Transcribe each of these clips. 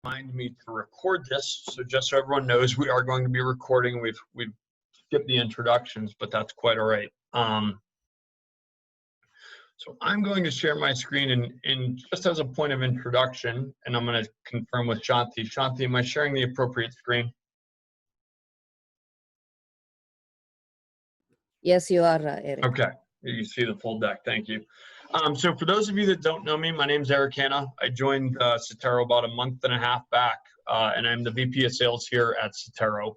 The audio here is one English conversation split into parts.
Remind me to record this, so just so everyone knows, we are going to be recording. We've skipped the introductions, but that's quite all right. So I'm going to share my screen, and just as a point of introduction, and I'm going to confirm with Shanti. Shanti, am I sharing the appropriate screen? Yes, you are, Eric. Okay, you see the full deck. Thank you. So for those of you that don't know me, my name is Eric Hanna. I joined Sotero about a month and a half back, and I'm the VP of Sales here at Sotero.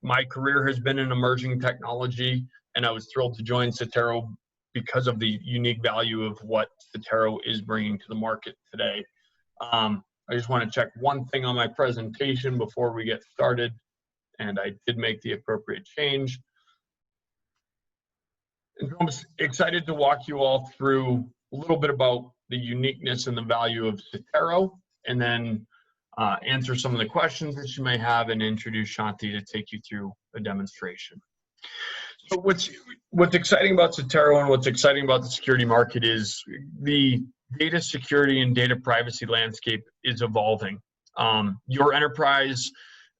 My career has been in emerging technology, and I was thrilled to join Sotero because of the unique value of what Sotero is bringing to the market today. I just want to check one thing on my presentation before we get started, and I did make the appropriate change. And I'm excited to walk you all through a little bit about the uniqueness and the value of Sotero, and then answer some of the questions that you may have and introduce Shanti to take you through a demonstration. So what's exciting about Sotero and what's exciting about the security market is the data security and data privacy landscape is evolving. Your enterprise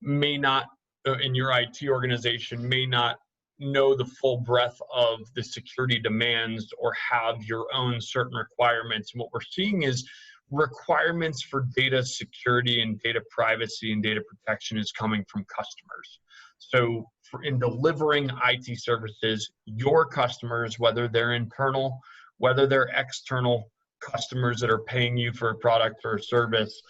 may not, in your IT organization, may not know the full breadth of the security demands or have your own certain requirements. And what we're seeing is requirements for data security and data privacy and data protection is coming from customers. So in delivering IT services, your customers, whether they're internal, whether they're external customers that are paying you for a product or a service,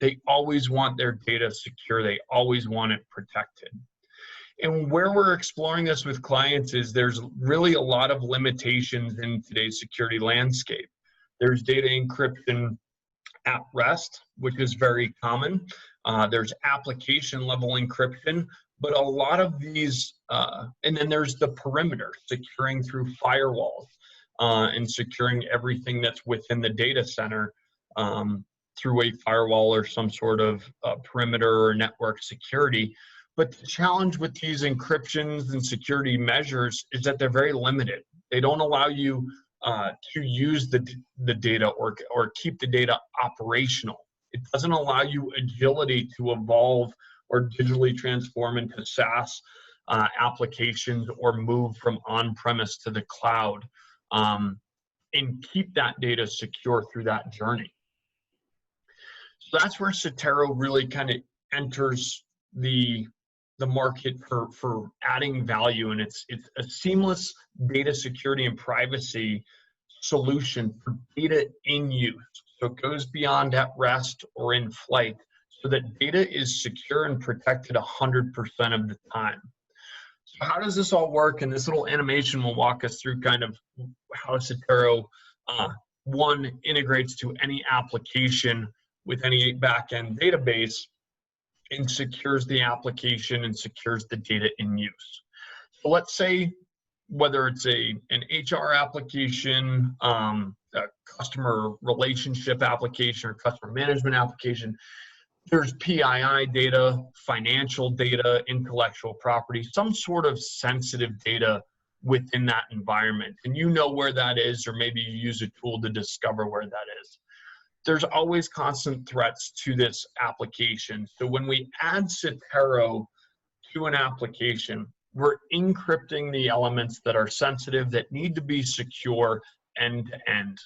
they always want their data secure. They always want it protected. And where we're exploring this with clients is there's really a lot of limitations in today's security landscape. There's data encryption at rest, which is very common. There's application level encryption, but a lot of these, and then there's the perimeter, securing through firewalls and securing everything that's within the data center through a firewall or some sort of perimeter or network security. But the challenge with these encryptions and security measures is that they're very limited. They don't allow you to use the data or keep the data operational. It doesn't allow you agility to evolve or digitally transform into SaaS applications or move from on-premise to the cloud and keep that data secure through that journey. So that's where Sotero really kind of enters the market for adding value, and it's a seamless data security and privacy solution for data in use. So it goes beyond at rest or in flight, so that data is secure and protected 100% of the time. So how does this all work? And this little animation will walk us through kind of how Sotero one integrates to any application with any backend database and secures the application and secures the data in use. So let's say whether it's an HR application, a customer relationship application, or customer management application, there's PII data, financial data, intellectual property, some sort of sensitive data within that environment. And you know where that is, or maybe you use a tool to discover where that is. There's always constant threats to this application. So when we add Sotero to an application, we're encrypting the elements that are sensitive, that need to be secure end to end.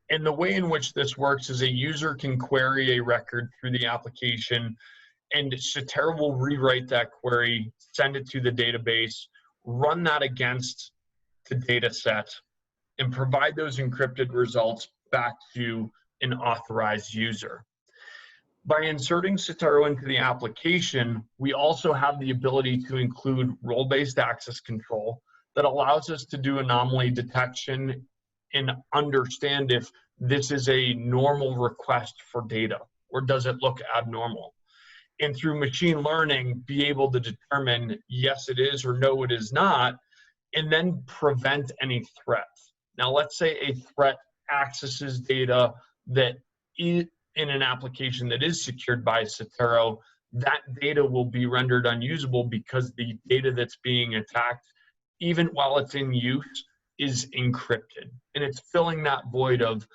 And the way in which this works is a user can query a record through the application, and Sotero will rewrite that query, send it to the database, run that against the data set, and provide those encrypted results back to an authorized user. By inserting Sotero into the application, we also have the ability to include role-based access control that allows us to do anomaly detection and understand if this is a normal request for data or does it look abnormal. And through machine learning, be able to determine yes it is or no it is not, and then prevent any threats. Now let's say a threat accesses data that is in an application that is secured by Sotero, that data will be rendered unusable because the data that's being attacked, even while it's in use, is encrypted. And it's filling that void of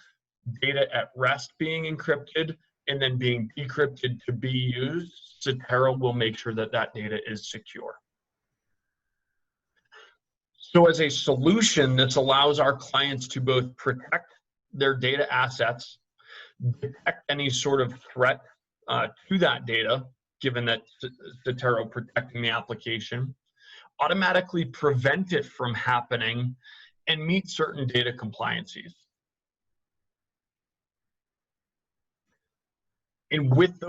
data at rest being encrypted and then being decrypted to be used, Sotero will make sure that that data is secure. So as a solution, this allows our clients to both protect their data assets, detect any sort of threat to that data, given that Sotero protecting the application, automatically prevent it from happening, and meet certain data compliances. And with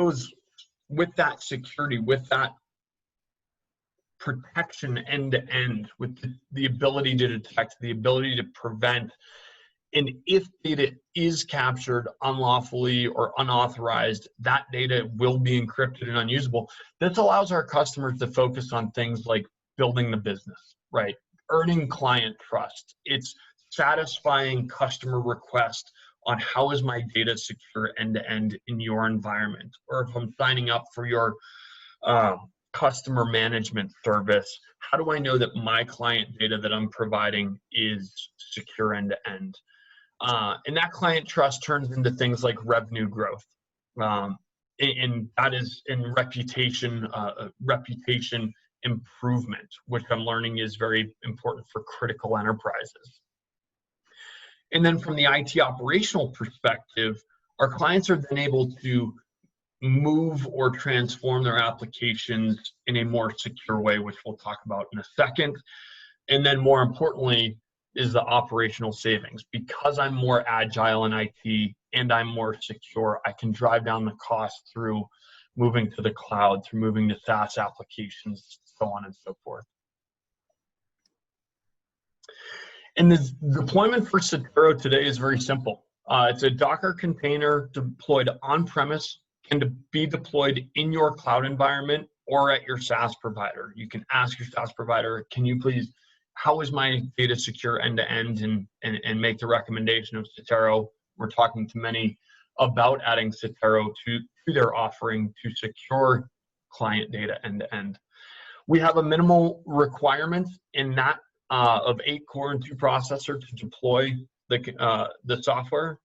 that security, with that protection end to end, with the ability to detect, the ability to prevent, and if data is captured unlawfully or unauthorized, that data will be encrypted and unusable. This allows our customers to focus on things like building the business, right? Earning client trust. It's satisfying customer requests on how is my data secure end to end in your environment, or if I'm signing up for your customer management service, how do I know that my client data that I'm providing is secure end to end? And that client trust turns into things like revenue growth, and that is in reputation improvement, which I'm learning is very important for critical enterprises. And then from the IT operational perspective, our clients are then able to move or transform their applications in a more secure way, which we'll talk about in a second. And then more importantly is the operational savings. Because I'm more agile in IT and I'm more secure, I can drive down the cost through moving to the cloud, through moving to SaaS applications, so on and so forth. And the deployment for Sotero today is very simple. It's a Docker container deployed on-premise, can be deployed in your cloud environment or at your SaaS provider. You can ask your SaaS provider, can you please, how is my data secure end to end, and make the recommendation of Sotero. We're talking to many about adding Sotero to their offering to secure client data end to end. We have a minimal requirement in that of 8 core and 2 processor to deploy the software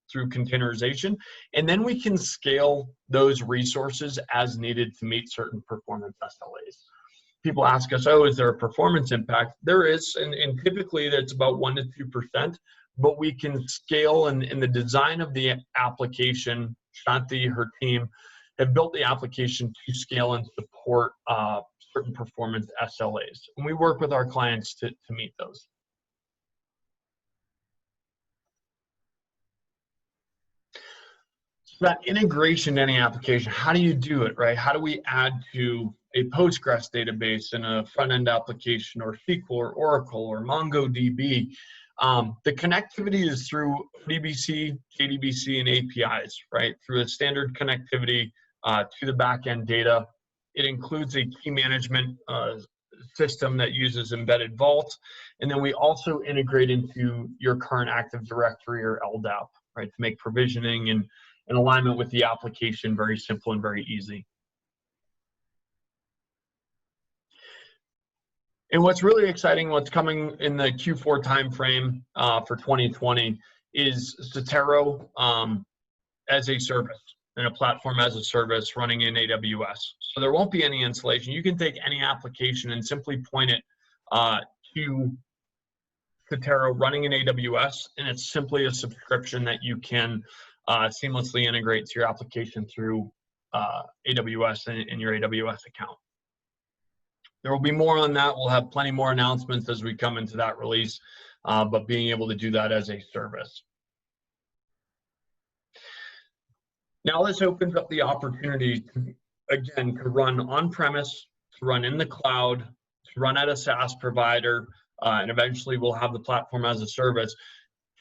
through containerization, and then we can scale those resources as needed to meet certain performance SLAs. People ask us, oh, is there a performance impact? There is, and typically that's about 1 to 2%, but we can scale in the design of the application. Shanti, her team, have built the application to scale and support certain performance SLAs. And we work with our clients to meet those. So that integration in any application, how do you do it, right? How do we add to a Postgres database in a front-end application, or SQL or Oracle or MongoDB? The connectivity is through DBC, JDBC, and APIs, right? Through a standard connectivity to the back-end data. It includes a key management system that uses embedded Vault. And then we also integrate into your current Active Directory or LDAP, right? To make provisioning and alignment with the application very simple and very easy. And what's really exciting, what's coming in the Q4 timeframe for 2020 is Sotero as a service, and a platform as a service running in AWS. So there won't be any installation. You can take any application and simply point it to Sotero running in AWS, and it's simply a subscription that you can seamlessly integrate to your application through AWS and your AWS account. There will be more on that. We'll have plenty more announcements as we come into that release, but being able to do that as a service. Now this opens up the opportunity to, again, to run on-premise, to run in the cloud, to run at a SaaS provider, and eventually we'll have the platform as a service.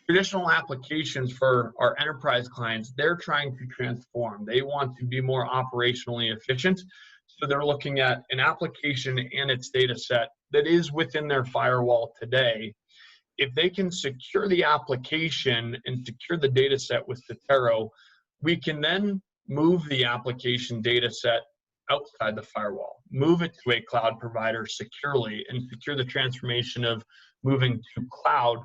Traditional applications for our enterprise clients, they're trying to transform. They want to be more operationally efficient. So they're looking at an application and its data set that is within their firewall today. If they can secure the application and secure the data set with Sotero, we can then move the application data set outside the firewall, move it to a cloud provider securely, and secure the transformation of moving to cloud.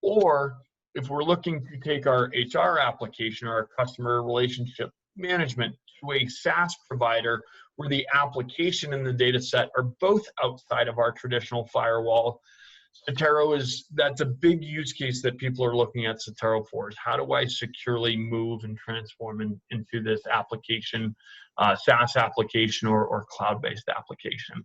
Or if we're looking to take our HR application or our customer relationship management to a SaaS provider where the application and the data set are both outside of our traditional firewall. Sotero that's a big use case that people are looking at Sotero for, is how do I securely move and transform into this application, SaaS application or cloud-based application.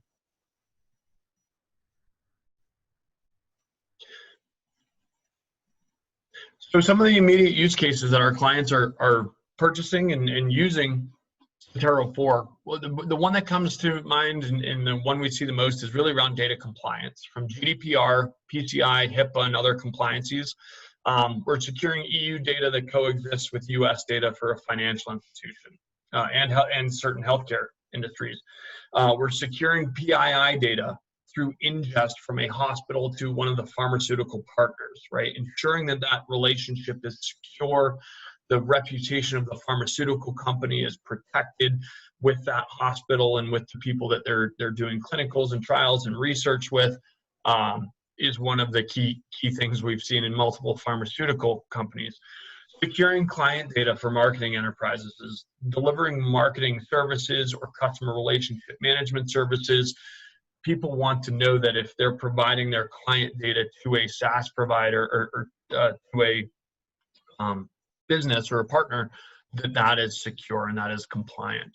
So some of the immediate use cases that our clients are purchasing and using Sotero for, well, the one that comes to mind and the one we see the most is really around data compliance. From GDPR, PCI, HIPAA, and other compliances, we're securing EU data that coexists with US data for a financial institution and certain healthcare industries. We're securing PII data through ingest from a hospital to one of the pharmaceutical partners, right? Ensuring that that relationship is secure, the reputation of the pharmaceutical company is protected with that hospital and with the people that they're doing clinicals and trials and research with, is one of the key things we've seen in multiple pharmaceutical companies. Securing client data for marketing enterprises is delivering marketing services or customer relationship management services. People want to know that if they're providing their client data to a SaaS provider or to a business or a partner, that is secure and that is compliant.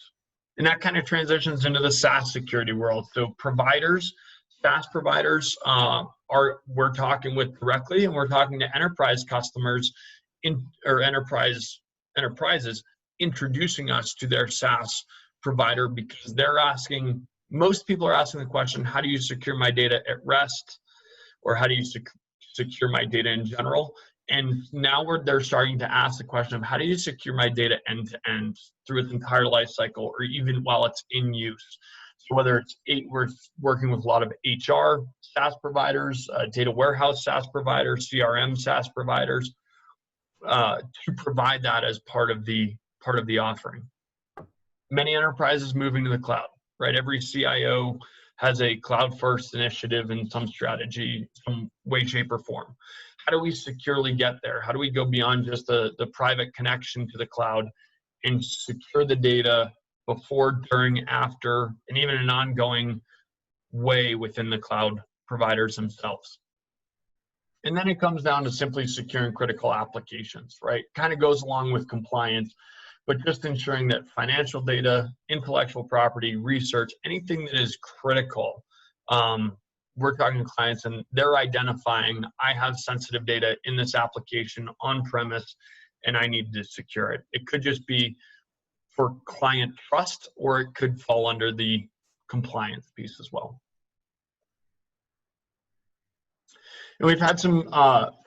And that kind of transitions into the SaaS security world. So providers, SaaS providers, we're talking with directly, and we're talking to enterprise customers enterprises introducing us to their SaaS provider, because most people are asking the question, how do you secure my data at rest? Or how do you secure my data in general? And now they're starting to ask the question of, how do you secure my data end to end through its entire life cycle, or even while it's in use? So whether we're working with a lot of HR SaaS providers, data warehouse SaaS providers, CRM SaaS providers, to provide that as part of the offering. Many enterprises moving to the cloud, right? Every CIO has a cloud-first initiative in some strategy, some way, shape, or form. How do we securely get there? How do we go beyond just the private connection to the cloud and secure the data before, during, after, and even an ongoing way within the cloud providers themselves? And then it comes down to simply securing critical applications, right? Kind of goes along with compliance, but just ensuring that financial data, intellectual property, research, anything that is critical, we're talking to clients and they're identifying, I have sensitive data in this application on premise and I need to secure it. It could just be for client trust, or it could fall under the compliance piece as well. And we've had some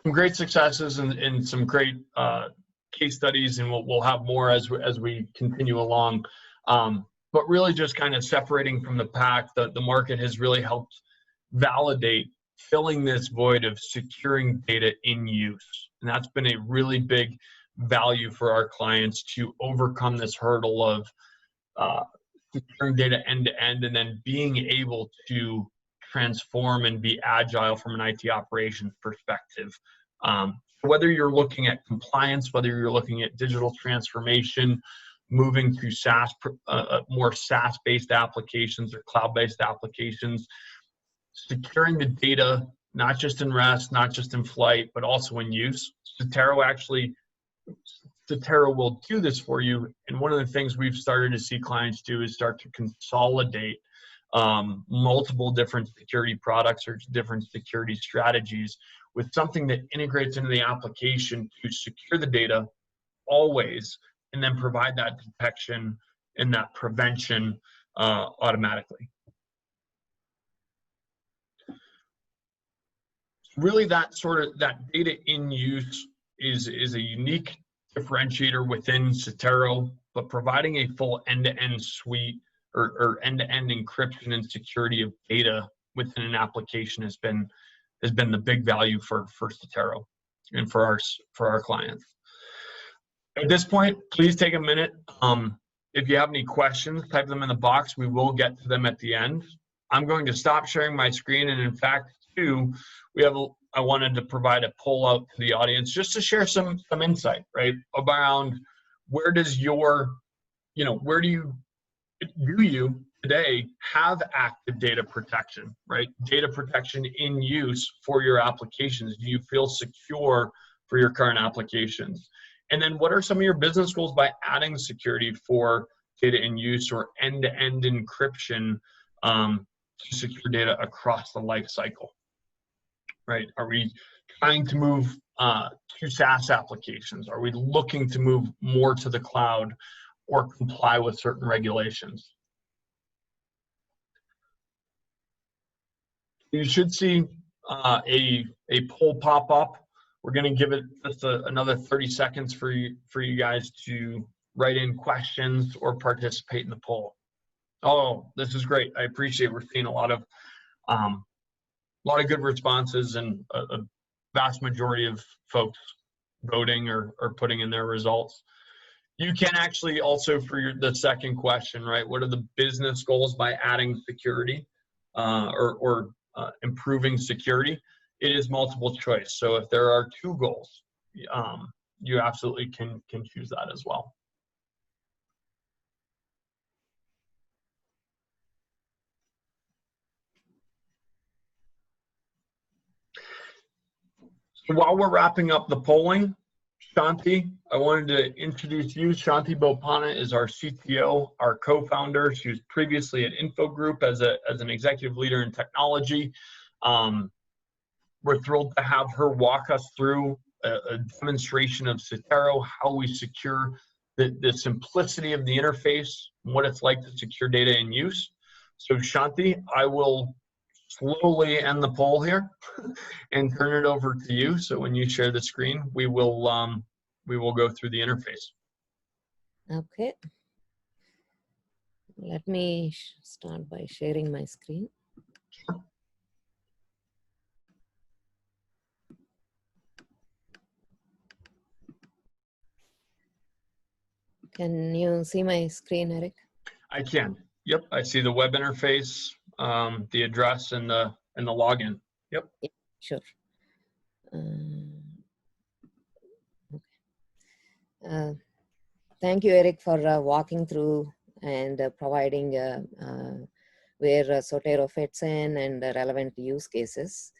great successes and some great case studies, and we'll have more as we continue along. But really just kind of separating from the pack, the market has really helped validate filling this void of securing data in use. And that's been a really big value for our clients, to overcome this hurdle of securing data end to end, and then being able to transform and be agile from an IT operations perspective. Whether you're looking at compliance, whether you're looking at digital transformation, moving to SaaS, more SaaS-based applications or cloud-based applications, securing the data, not just in rest, not just in flight, but also in use. Sotero will do this for you. And one of the things we've started to see clients do is start to consolidate multiple different security products or different security strategies with something that integrates into the application to secure the data always, and then provide that detection and that prevention automatically. Really, that data in use is a unique differentiator within Sotero, but providing a full end-to-end suite or end-to-end encryption and security of data within an application has been the big value for Sotero and for our clients. At this point, please take a minute. If you have any questions, type them in the box. We will get to them at the end. I'm going to stop sharing my screen, and in fact, too, I wanted to provide a poll out to the audience just to share some insight, right, around where does your where do you today have active data protection, right? Data protection in use for your applications. Do you feel secure for your current applications? And then what are some of your business goals by adding security for data in use or end-to-end encryption to secure data across the life cycle, right? Are we trying to move to SaaS applications? Are we looking to move more to the cloud or comply with certain regulations? You should see a poll pop up. We're going to give it just another 30 seconds for you guys to write in questions or participate in the poll. Oh, this is great. I appreciate we're seeing a lot of good responses and a vast majority of folks voting or putting in their results. You can actually also, for the second question, right? What are the business goals by adding security or improving security? It is multiple choice. So if there are two goals, you absolutely can choose that as well. So while we're wrapping up the polling, Shanti, I wanted to introduce you. Shanti Bopana is our CTO, our co-founder. She was previously at Info Group as an executive leader in technology. We're thrilled to have her walk us through a demonstration of Sotero, how we secure the simplicity of the interface, and what it's like to secure data in use. So Shanti, I will slowly end the poll here and turn it over to you. So when you share the screen, we will go through the interface. Okay. Let me start by sharing my screen. Can you see my screen, Eric? I can. Yep, I see the web interface, the address, and the login. Yep. Yeah, sure. Okay. Thank you, Eric, for walking through and providing where Sotero fits in and relevant use cases.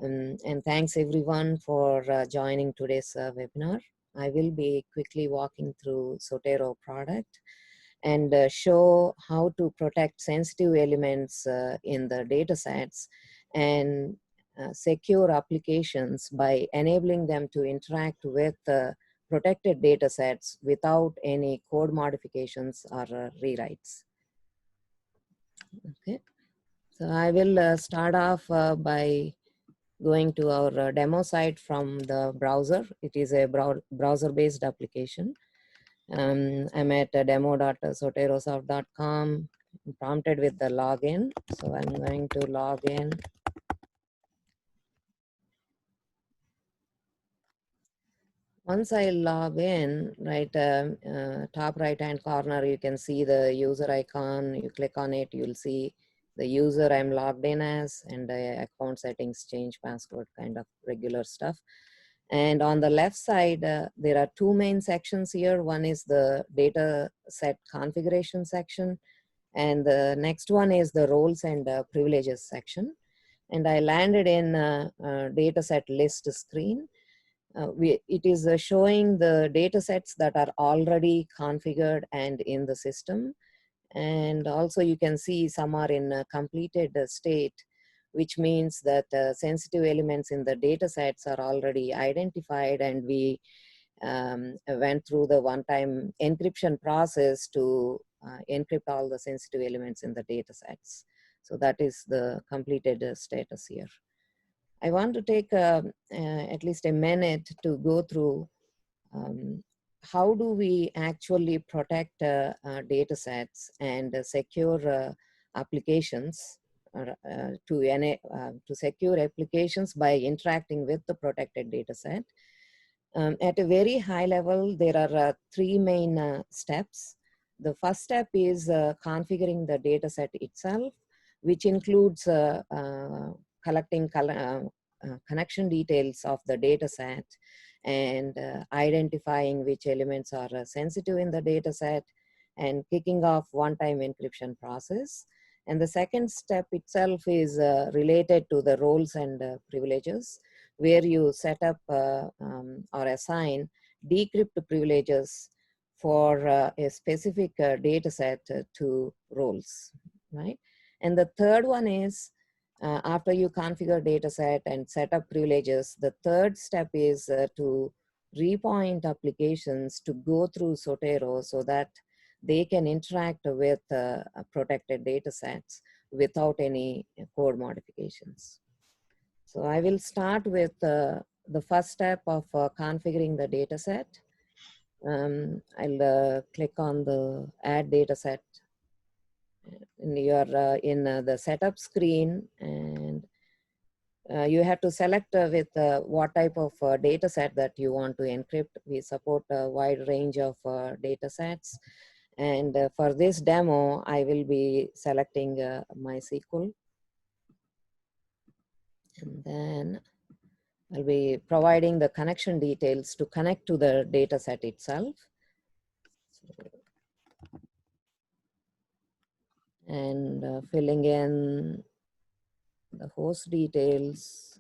And thanks everyone for joining today's webinar. I will be quickly walking through Sotero product and show how to protect sensitive elements in the data sets and secure applications by enabling them to interact with protected data sets without any code modifications or rewrites. Okay, so I will start off by going to our demo site from the browser. It is a browser-based application. I'm at demo.soterosoft.com, prompted with the login. So I'm going to log in. Once I log in, right, top right-hand corner, you can see the user icon. You click on it, you'll see the user I'm logged in as, and account settings, change password, kind of regular stuff. And on the left side, there are two main sections here. One is the data set configuration section, and the next one is the roles and privileges section. And I landed in data set list screen. It is showing the data sets that are already configured and in the system. And also you can see some are in a completed state, which means that sensitive elements in the data sets are already identified, and we went through the one-time encryption process to encrypt all the sensitive elements in the data sets. So that is the completed status here. I want to take at least a minute to go through how do we actually protect data sets and secure applications to secure applications by interacting with the protected data set. At a very high level, there are three main steps. The first step is configuring the data set itself, which includes collecting connection details of the data set and identifying which elements are sensitive in the data set, and kicking off one-time encryption process. And the second step itself is related to the roles and privileges, where you set up or assign decrypt privileges for a specific data set to roles, right? And the third one is after you configure data set and set up privileges, the third step is to repoint applications to go through Sotero so that they can interact with protected data sets without any code modifications. So I will start with the first step of configuring the data set. I'll click on the add data set. And you're in the setup screen, and you have to select with what type of data set that you want to encrypt. We support a wide range of data sets. And for this demo, I will be selecting MySQL. And then I'll be providing the connection details to connect to the data set itself. And filling in the host details.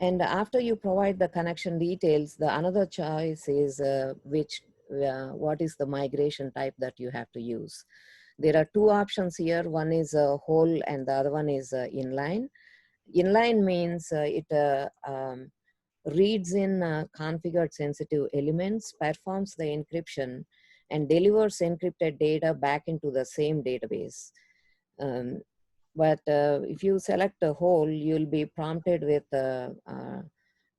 And after you provide the connection details, the another choice is what is the migration type that you have to use. There are two options here. One is whole and the other one is inline. Inline means it reads in configured sensitive elements, performs the encryption, and delivers encrypted data back into the same database. But if you select a whole, you'll be prompted with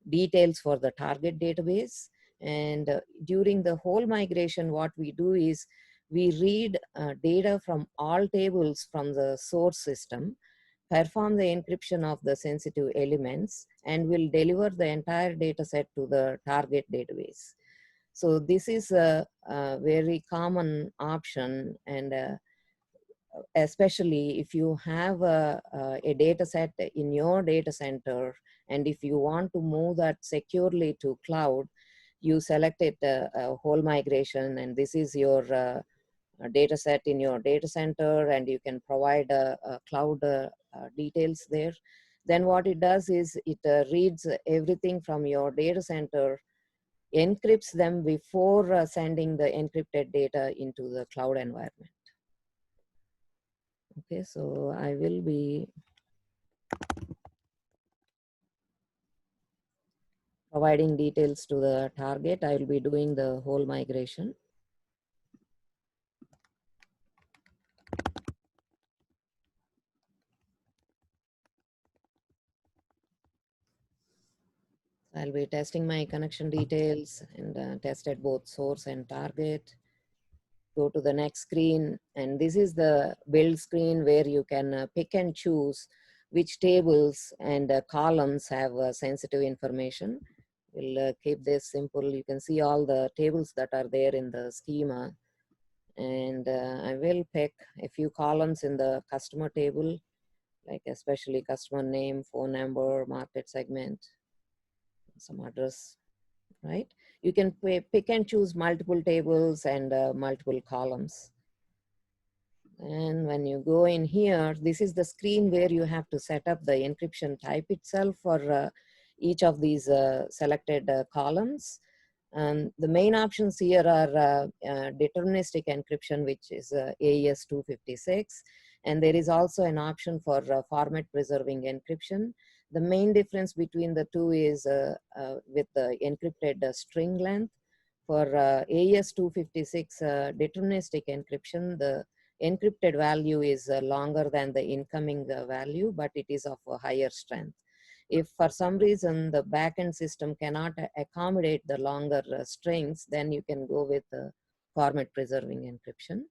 details for the target database. And during the whole migration, what we do is we read data from all tables from the source system, perform the encryption of the sensitive elements, and will deliver the entire data set to the target database. So this is a very common option, and especially if you have a data set in your data center, and if you want to move that securely to cloud, you select it a whole migration, and this is your data set in your data center, and you can provide cloud details there. Then what it does is it reads everything from your data center, encrypts them before sending the encrypted data into the cloud environment. Okay, so I will be providing details to the target. I will be doing the whole migration. I'll be testing my connection details and tested both source and target. Go to the next screen, and this is the build screen where you can pick and choose which tables and columns have sensitive information. We'll keep this simple. You can see all the tables that are there in the schema, and I will pick a few columns in the customer table, like especially customer name, phone number, market segment, some address, right? You can pick and choose multiple tables and multiple columns. And when you go in here, this is the screen where you have to set up the encryption type itself for each of these selected columns. The main options here are deterministic encryption, which is AES 256. And there is also an option for format preserving encryption. The main difference between the two is with the encrypted string length. For AES 256 deterministic encryption, the encrypted value is longer than the incoming value, but it is of a higher strength. If for some reason the backend system cannot accommodate the longer strings, then you can go with format preserving encryption.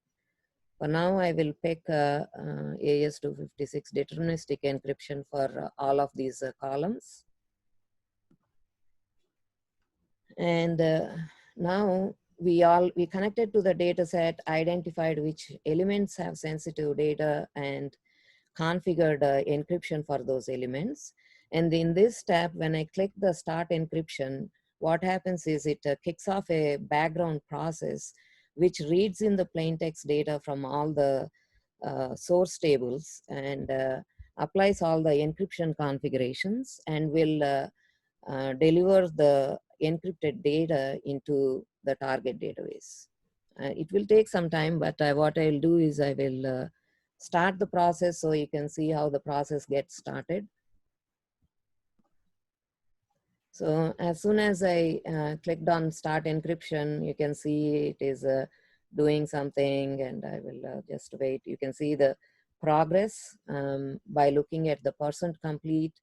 For now, I will pick AES 256 deterministic encryption for all of these columns. And now we connected to the data set, identified which elements have sensitive data, and configured encryption for those elements. And in this step, when I click the start encryption, what happens is it kicks off a background process which reads in the plain text data from all the source tables and applies all the encryption configurations and will deliver the encrypted data into the target database. It will take some time, but what I will do is I will start the process so you can see how the process gets started. So as soon as I clicked on start encryption, you can see it is doing something, and I will just wait. You can see the progress by looking at the percent complete.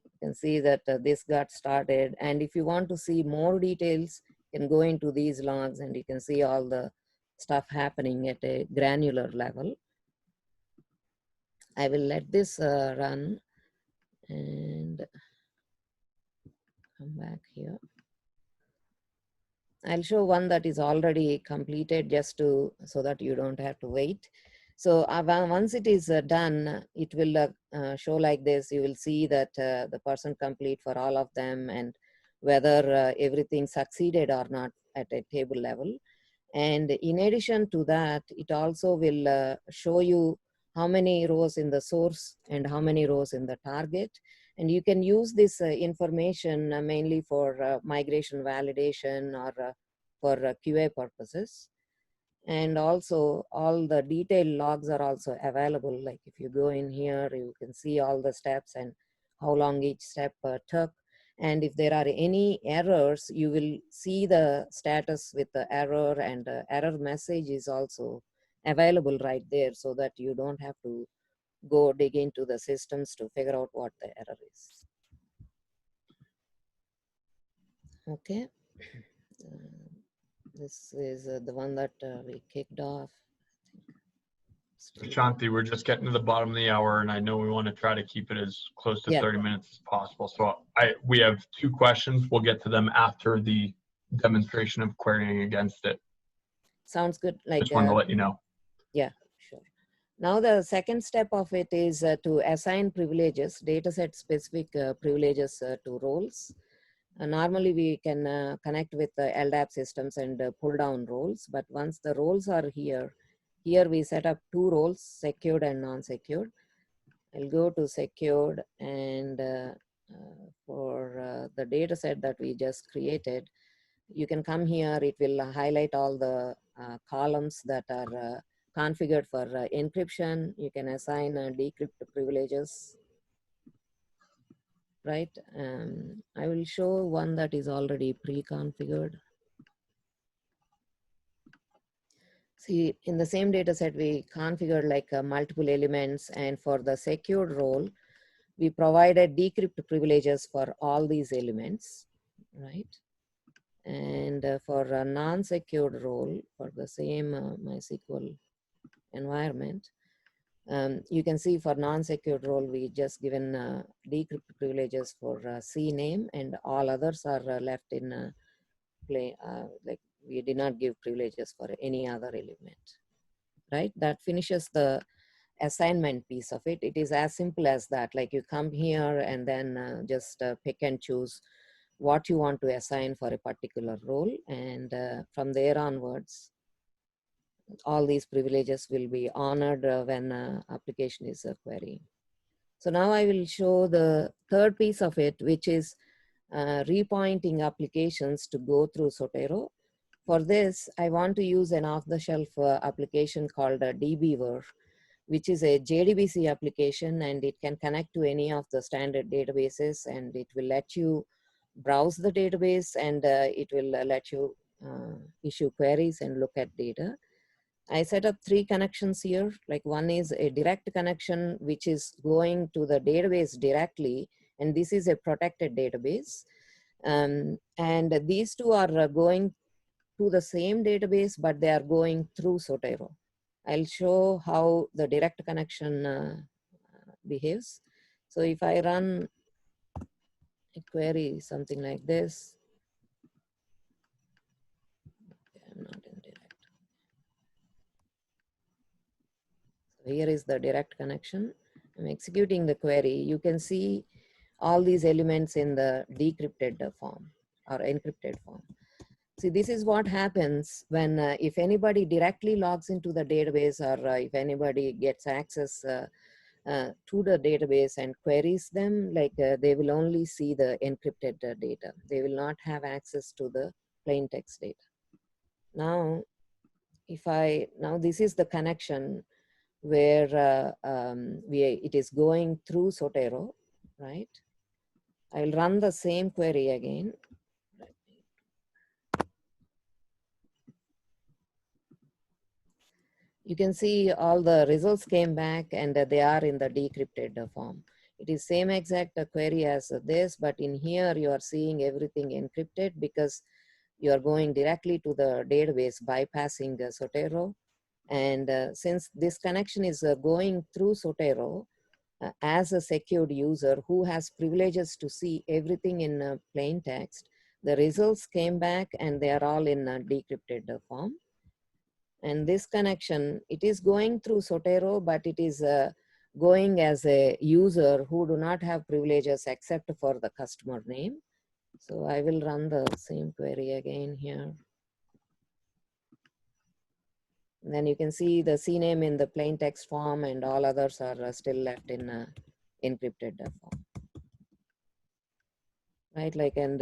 You can see that this got started. And if you want to see more details, you can go into these logs and you can see all the stuff happening at a granular level. I will let this run and come back here. I'll show one that is already completed just to so that you don't have to wait. So once it is done, it will show like this. You will see that the percent complete for all of them and whether everything succeeded or not at a table level. And in addition to that, it also will show you how many rows in the source and how many rows in the target. And you can use this information mainly for migration validation or for QA purposes. And also all the detailed logs are also available. Like if you go in here, you can see all the steps and how long each step took. And if there are any errors, you will see the status with the error, and the error message is also available right there so that you don't have to go dig into the systems to figure out what the error is. Okay. This is the one that we kicked off. Shanti, we're just getting to the bottom of the hour, and I know we want to try to keep it as close to 30 minutes as possible. So we have 2 questions. We'll get to them after the demonstration of querying against it. Sounds good. Like, just wanted to let you know. Yeah, sure. Now the second step of it is to assign privileges, dataset specific privileges to roles. Normally we can connect with the LDAP systems and pull down roles, but once the roles are here we set up 2 roles, secured and non-secured. I'll go to secured, and for the data set that we just created, you can come here, it will highlight all the columns that are configured for encryption. You can assign decrypt privileges. Right, I will show one that is already pre-configured. See, in the same data set, we configured like multiple elements, and for the secured role, we provided decrypt privileges for all these elements, right? And for a non-secured role, for the same MySQL environment, you can see for non-secured role, we just given decrypt privileges for CNAME, and all others are left in play, like we did not give privileges for any other element, right? That finishes the assignment piece of it. It is as simple as that. Like you come here and then just pick and choose what you want to assign for a particular role, and from there onwards, all these privileges will be honored when application is querying. So now I will show the third piece of it, which is repointing applications to go through Sotero. For this, I want to use an off-the-shelf application called dbeaver, which is a JDBC application, and it can connect to any of the standard databases, and it will let you browse the database, and it will let you issue queries and look at data. I set up 3 connections here. Like one is a direct connection, which is going to the database directly, and this is a protected database. And these 2 are going to the same database, but they are going through Sotero. I'll show how the direct connection behaves. So if I run a query, something like this, I'm not in direct. So here is the direct connection. I'm executing the query. You can see all these elements in the decrypted form or encrypted form. See, this is what happens when if anybody directly logs into the database, or if anybody gets access to the database and queries them, like they will only see the encrypted data. They will not have access to the plain text data. Now, now this is the connection where it is going through Sotero, right? I'll run the same query again. You can see all the results came back and they are in the decrypted form. It is same exact query as this, but in here you are seeing everything encrypted because you are going directly to the database bypassing Sotero. And since this connection is going through Sotero, as a secured user who has privileges to see everything in plain text, the results came back and they are all in decrypted form. And this connection, it is going through Sotero, but it is going as a user who do not have privileges except for the customer name. So I will run the same query again here. And then you can see the CNAME in the plain text form and all others are still left in encrypted form. Right, like, and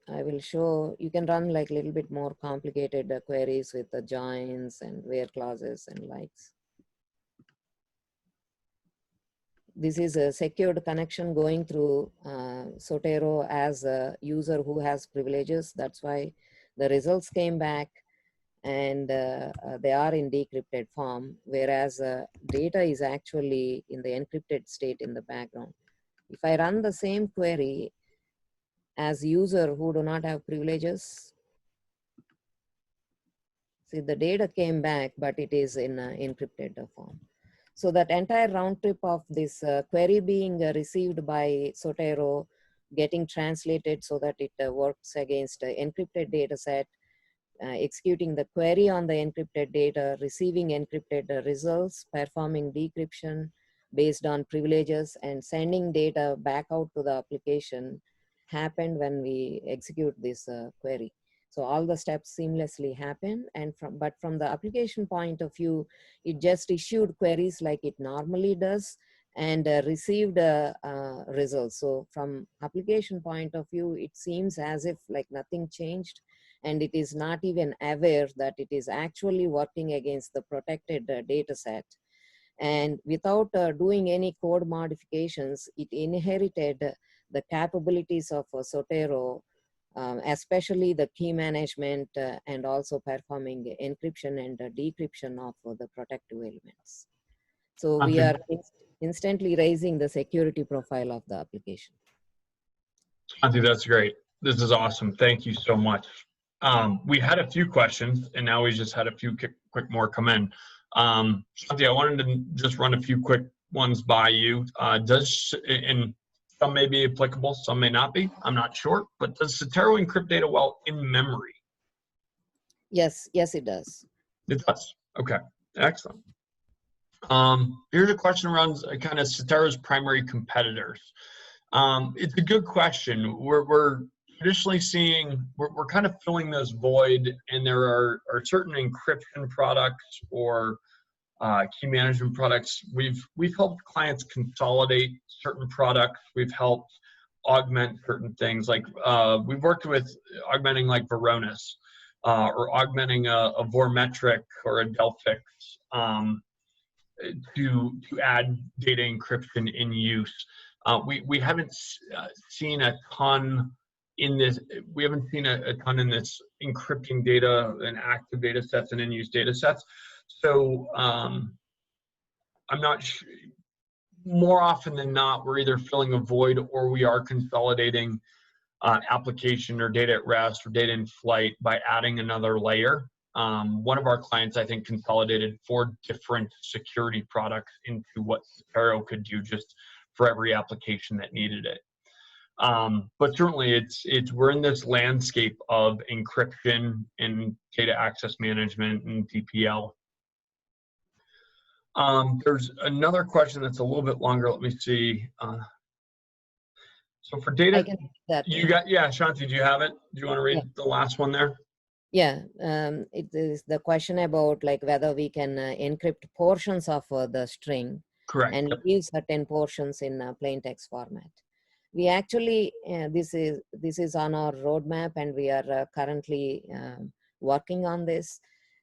I will show, you can run like a little bit more complicated queries with the joins and where clauses and likes. This is a secured connection going through Sotero as a user who has privileges. That's why the results came back and they are in decrypted form, whereas data is actually in the encrypted state in the background. If I run the same query as user who do not have privileges, see the data came back, but it is in encrypted form. So that entire round trip of this query being received by Sotero, getting translated so that it works against encrypted data set, executing the query on the encrypted data, receiving encrypted results, performing decryption based on privileges, and sending data back out to the application happened when we execute this query. So all the steps seamlessly happen, and but from the application point of view, it just issued queries like it normally does and received results. So from application point of view, it seems as if like nothing changed, and it is not even aware that it is actually working against the protected data set. And without doing any code modifications, it inherited the capabilities of Sotero, especially the key management and also performing encryption and decryption of the protective elements. So we are instantly raising the security profile of the application. Shanti, that's great. This is awesome. Thank you so much. We had a few questions, and now we just had a few quick more come in. Shanti, I wanted to just run a few quick ones by you. And some may be applicable, some may not be. I'm not sure. But does Sotero encrypt data well in memory? Yes, yes, it does. It does. Okay, excellent. Here's a question around kind of Sotero's primary competitors. It's a good question. We're traditionally seeing, we're kind of filling this void, and there are certain encryption products or key management products. We've helped clients consolidate certain products. We've helped augment certain things. Like we've worked with augmenting like Varonis or augmenting a Vormetric or a Delphix to add data encryption in use. We haven't seen a ton in this. We haven't seen a ton in this encrypting data and active data sets and in-use data sets. So I'm not sure. More often than not, we're either filling a void or we are consolidating application or data at rest or data in flight by adding another layer. One of our clients, I think, consolidated 4 different security products into what Sotero could do just for every application that needed it. But certainly we're in this landscape of encryption and data access management and DPL. There's another question that's a little bit longer. Let me see. So for data, I can do that. you got, yeah, Shanti, do you have it? Do you want to read the last one there? Yeah, it is the question about like whether we can encrypt portions of the string Correct. and Yep. leave certain portions in plain text format. We actually, this is on our roadmap, and we are currently working on this.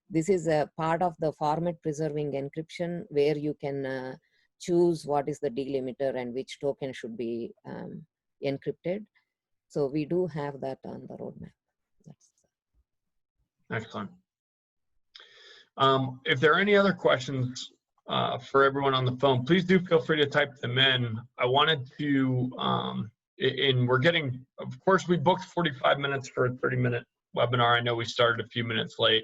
This is a part of the format preserving encryption where you can choose what is the delimiter and which token should be encrypted. So we do have that on the roadmap. That's Excellent. If there are any other questions for everyone on the phone, please do feel free to type them in. I wanted to, and we're getting, of course, we booked 45 minutes for a 30-minute webinar. I know we started a few minutes late,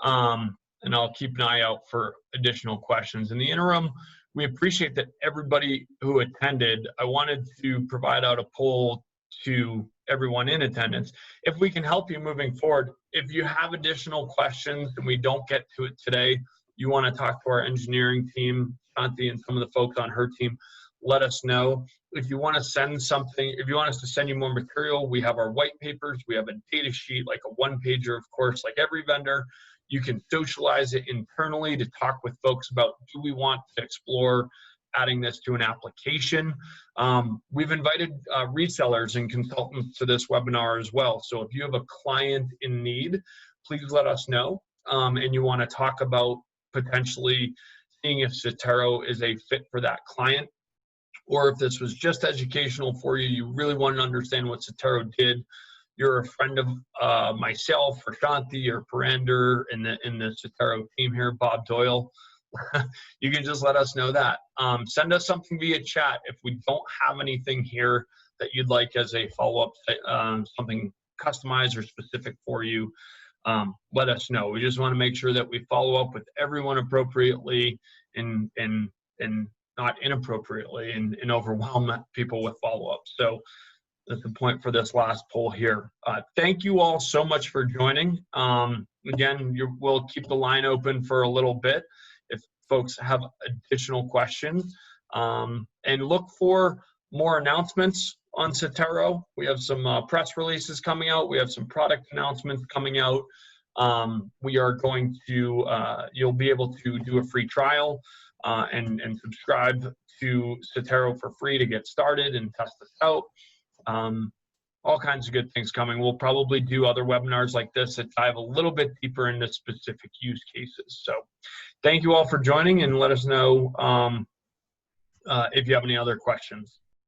and I'll keep an eye out for additional questions. In the interim, we appreciate that everybody who attended. I wanted to provide out a poll to everyone in attendance. If we can help you moving forward, if you have additional questions and we don't get to it today, you want to talk to our engineering team, Shanti and some of the folks on her team, let us know. If you want to send something, if you want us to send you more material, we have our white papers, we have a data sheet, like a one-pager, of course, like every vendor. You can socialize it internally to talk with folks about, do we want to explore adding this to an application? We've invited resellers and consultants to this webinar as well. So if you have a client in need, please let us know. And you want to talk about potentially seeing if Sotero is a fit for that client, or if this was just educational for you, you really want to understand what Sotero did. You're a friend of myself or Shanti or Parander in the Sotero team here, Bob Doyle. You can just let us know that. Send us something via chat if we don't have anything here that you'd like as a follow-up, something customized or specific for you. Let us know. We just want to make sure that we follow up with everyone appropriately and not inappropriately and overwhelm people with follow-up. So that's the point for this last poll here. Thank you all so much for joining. Again, we'll keep the line open for a little bit if folks have additional questions. And look for more announcements on Sotero. We have some press releases coming out. We have some product announcements coming out. We are going to, you'll be able to do a free trial and subscribe to Sotero for free to get started and test this out. All kinds of good things coming. We'll probably do other webinars like this that dive a little bit deeper into specific use cases. So thank you all for joining, and let us know if you have any other questions.